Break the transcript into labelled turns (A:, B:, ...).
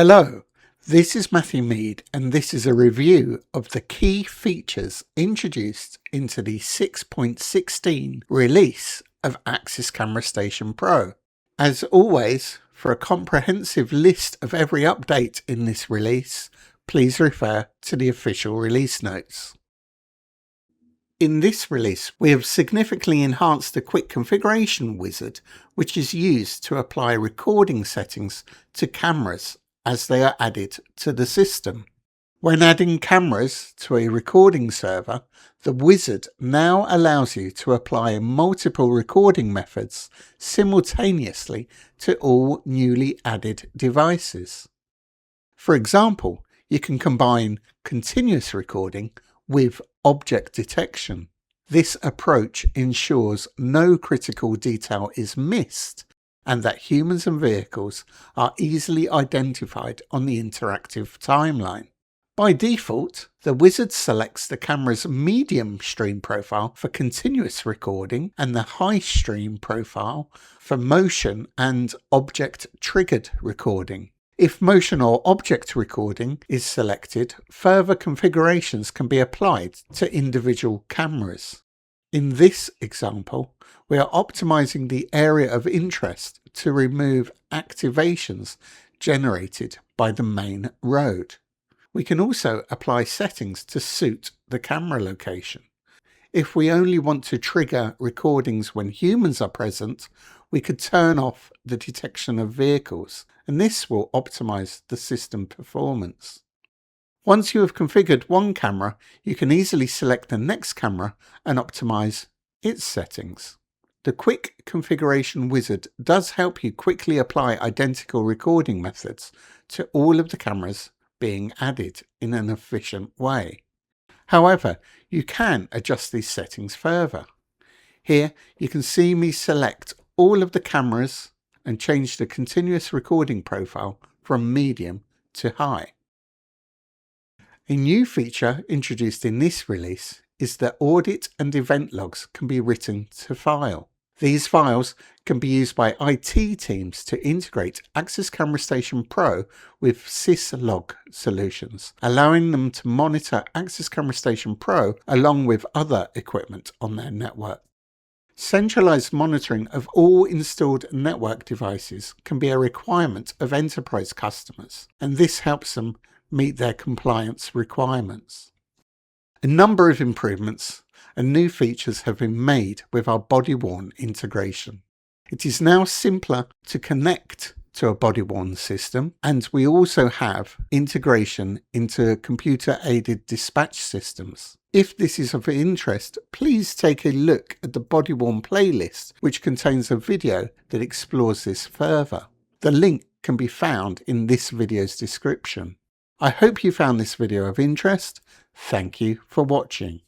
A: Hello, this is Matthew Mead and this is a review of the key features introduced into the 6.16 release of Axis Camera Station Pro. As always, for a comprehensive list of every update in this release, please refer to the official release notes. In this release, we have significantly enhanced the quick configuration wizard, which is used to apply recording settings to cameras as they are added to the system. When adding cameras to a recording server, the wizard now allows you to apply multiple recording methods simultaneously to all newly added devices. For example, you can combine continuous recording with object detection. This approach ensures no critical detail is missed and that humans and vehicles are easily identified on the interactive timeline. By default, the wizard selects the camera's medium stream profile for continuous recording and the high stream profile for motion and object triggered recording. If motion or object recording is selected, further configurations can be applied to individual cameras. In this example, we are optimizing the area of interest to remove activations generated by the main road. We can also apply settings to suit the camera location. If we only want to trigger recordings when humans are present, we could turn off the detection of vehicles, and this will optimize the system performance. Once you have configured one camera, you can easily select the next camera and optimize its settings. The quick configuration wizard does help you quickly apply identical recording methods to all of the cameras being added in an efficient way. However, you can adjust these settings further. Here you can see me select all of the cameras and change the continuous recording profile from medium to high. A new feature introduced in this release is that audit and event logs can be written to file. These files can be used by IT teams to integrate Axis Camera Station Pro with syslog solutions, allowing them to monitor Axis Camera Station Pro along with other equipment on their network. Centralized monitoring of all installed network devices can be a requirement of enterprise customers, and this helps them meet their compliance requirements. A number of improvements and new features have been made with our body-worn integration. It is now simpler to connect to a body-worn system, and we also have integration into computer-aided dispatch systems. If this is of interest, please take a look at the body-worn playlist, which contains a video that explores this further. The link can be found in this video's description. I hope you found this video of interest. Thank you for watching.